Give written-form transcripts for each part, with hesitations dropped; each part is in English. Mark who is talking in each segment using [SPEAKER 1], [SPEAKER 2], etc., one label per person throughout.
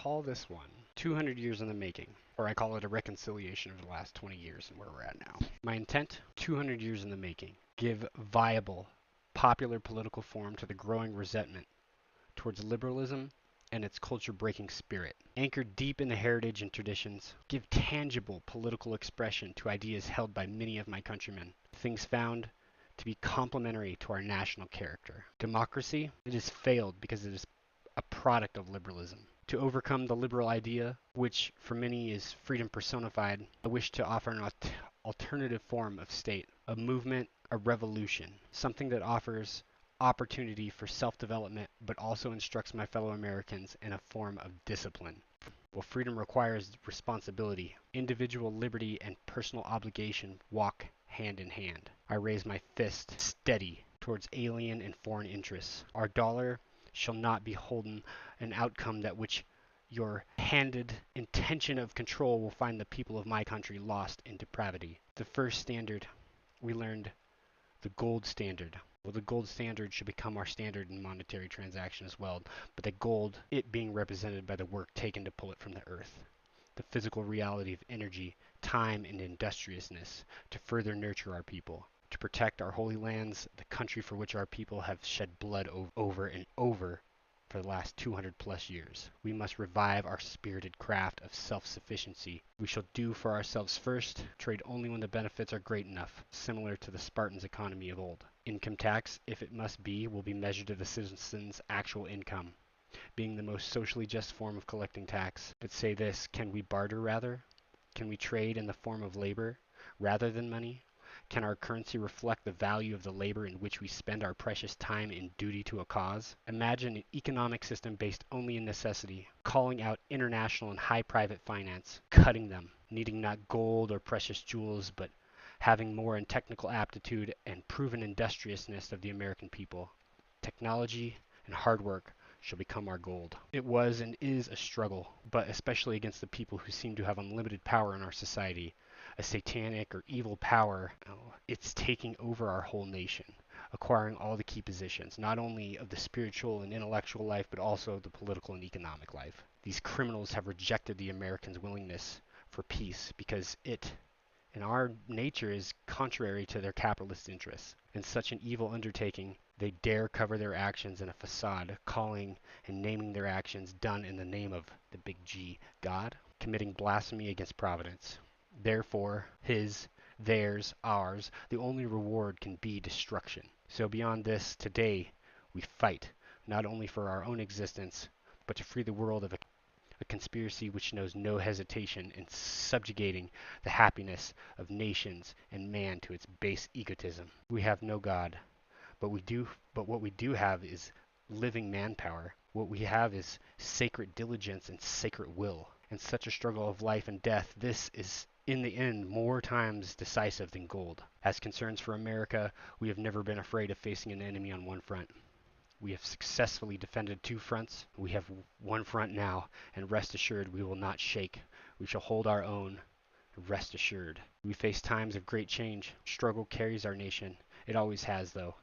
[SPEAKER 1] Call this one 200 years in the making, or I call it a reconciliation of the last 20 years and where we're at now. My intent, 200 years in the making. Give viable, popular political form to the growing resentment towards liberalism and its culture-breaking spirit. Anchored deep in the heritage and traditions, give tangible political expression to ideas held by many of my countrymen, things found to be complementary to our national character. Democracy, it has failed because it is a product of liberalism. To overcome the liberal idea, which for many is freedom personified, I wish to offer an alternative form of state, a movement, a revolution, something that offers opportunity for self-development but also instructs my fellow Americans in a form of discipline. Well, freedom requires responsibility. Individual liberty and personal obligation walk hand in hand. I raise my fist steady towards alien and foreign interests. Our dollar shall not be holden an outcome that which your handed intention of control will find the people of my country lost in depravity. The first standard we learned, the gold standard. Well, the gold standard should become our standard in monetary transaction as well, but the gold, it being represented by the work taken to pull it from the earth. The physical reality of energy, time, and industriousness to further nurture our people, to protect our holy lands, the country for which our people have shed blood over and over for the last 200 plus years. We must revive our spirited craft of self-sufficiency. We shall do for ourselves first, trade only when the benefits are great enough, similar to the Spartans' economy of old. Income tax, if it must be, will be measured to the citizen's actual income, being the most socially just form of collecting tax. But say this, can we barter rather? Can we trade in the form of labor rather than money? Can our currency reflect the value of the labor in which we spend our precious time in duty to a cause? Imagine an economic system based only in necessity, calling out international and high private finance, cutting them, needing not gold or precious jewels, but having more in technical aptitude and proven industriousness of the American people. Technology and hard work shall become our gold. It was and is a struggle, but especially against the people who seem to have unlimited power in our society. A satanic or evil power, it's taking over our whole nation, acquiring all the key positions, not only of the spiritual and intellectual life, but also the political and economic life. These criminals have rejected the Americans' willingness for peace because it, in our nature, is contrary to their capitalist interests. In such an evil undertaking, they dare cover their actions in a facade, calling and naming their actions done in the name of the big G, God, committing blasphemy against Providence. Therefore, his, theirs, ours, the only reward can be destruction. So beyond this, today, we fight, not only for our own existence, but to free the world of a conspiracy which knows no hesitation in subjugating the happiness of nations and man to its base egotism. We have no God, but what we do have is living manpower. What we have is sacred diligence and sacred will. In such a struggle of life and death, this is in the end more times decisive than gold. As concerns for America, we have never been afraid of facing an enemy on one front. We have successfully defended two fronts. We have one front now, and rest assured we will not shake. We shall hold our own. Rest assured. We face times of great change. Struggle carries our nation. It always has, though.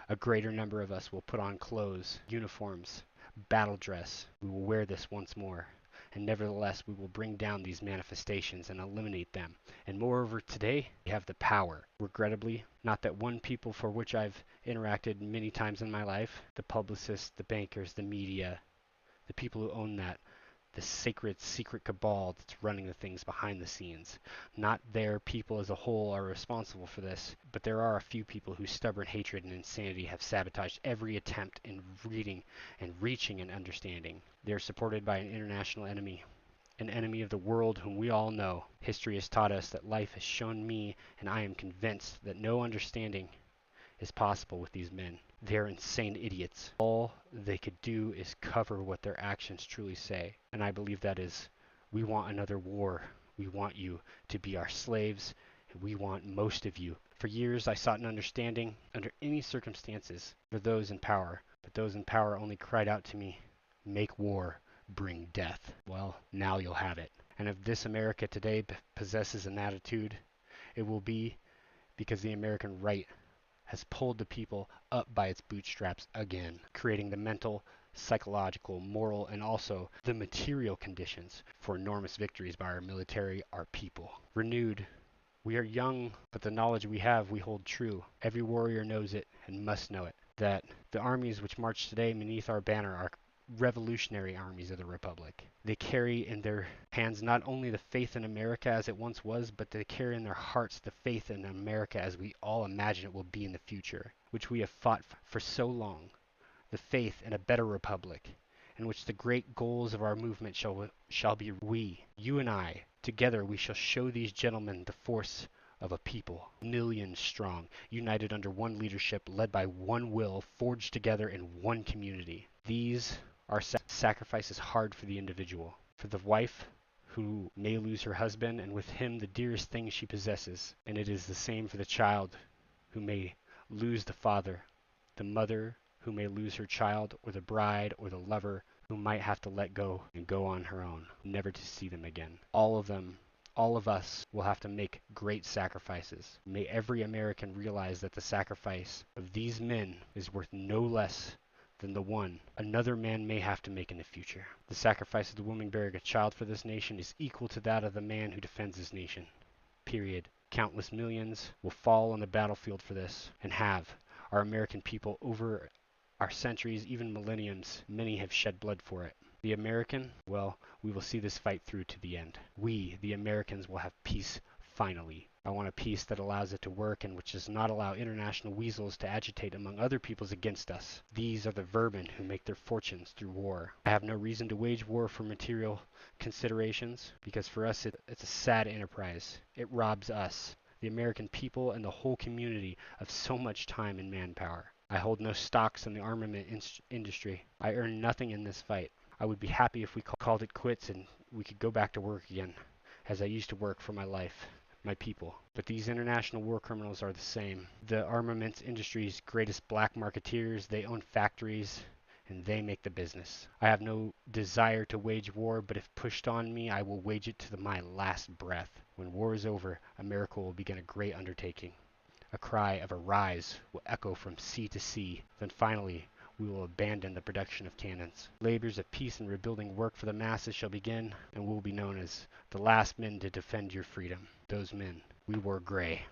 [SPEAKER 1] A greater number of us will put on clothes, uniforms, battle dress. We will wear this once more. And nevertheless, we will bring down these manifestations and eliminate them. And moreover, today, we have the power. Regrettably, not that one people for which I've interacted many times in my life, the publicists, the bankers, the media, the people who own that, the sacred secret cabal that's running the things behind the scenes. Not their people as a whole are responsible for this, but there are a few people whose stubborn hatred and insanity have sabotaged every attempt in reading and reaching an understanding. They are supported by an international enemy, an enemy of the world whom we all know. History has taught us that life has shown me, and I am convinced that no understanding is possible with these men. They're insane idiots. All they could do is cover what their actions truly say. And I believe that is, we want another war. We want you to be our slaves, and we want most of you. For years I sought an understanding under any circumstances for those in power, but those in power only cried out to me, make war, bring death. Well, now you'll have it. And if this America today possesses an attitude, it will be because the American right has pulled the people up by its bootstraps again, creating the mental psychological, moral, and also the material conditions for enormous victories by our military, our people. Renewed, we are young, but the knowledge we have we hold true. Every warrior knows it and must know it, that the armies which march today beneath our banner are revolutionary armies of the Republic. They carry in their hands not only the faith in America as it once was, but they carry in their hearts the faith in America as we all imagine it will be in the future, which we have fought for so long, the faith in a better republic, in which the great goals of our movement shall be we, you and I. Together we shall show these gentlemen the force of a people, millions strong, united under one leadership, led by one will, forged together in one community. These are sacrifices hard for the individual, for the wife who may lose her husband and with him the dearest thing she possesses, and it is the same for the child who may lose the father, the mother who may lose her child, or the bride or the lover who might have to let go and go on her own, never to see them again. All of them, all of us will have to make great sacrifices. May every American realize that the sacrifice of these men is worth no less than the one another man may have to make in the future. The sacrifice of the woman bearing a child for this nation is equal to that of the man who defends this nation. Period. Countless millions will fall on the battlefield for this, and have. Our American people over our centuries, even millenniums, many have shed blood for it. The American, well, we will see this fight through to the end. We, the Americans, will have peace finally. I want a peace that allows it to work and which does not allow international weasels to agitate among other peoples against us. These are the vermin who make their fortunes through war. I have no reason to wage war for material considerations, because for us it's a sad enterprise. It robs us, the American people, and the whole community of so much time and manpower. I hold no stocks in the armament industry. I earn nothing in this fight. I would be happy if we called it quits and we could go back to work again, as I used to work for my life, my people. But these international war criminals are the same. The armaments industry's greatest black marketeers, they own factories, and they make the business. I have no desire to wage war, but if pushed on me, I will wage it to my last breath. When war is over, America will begin a great undertaking. A cry of arise will echo from sea to sea. Then finally, we will abandon the production of cannons. Labors of peace and rebuilding work for the masses shall begin, and will be known as the last men to defend your freedom. Those men. We wore gray.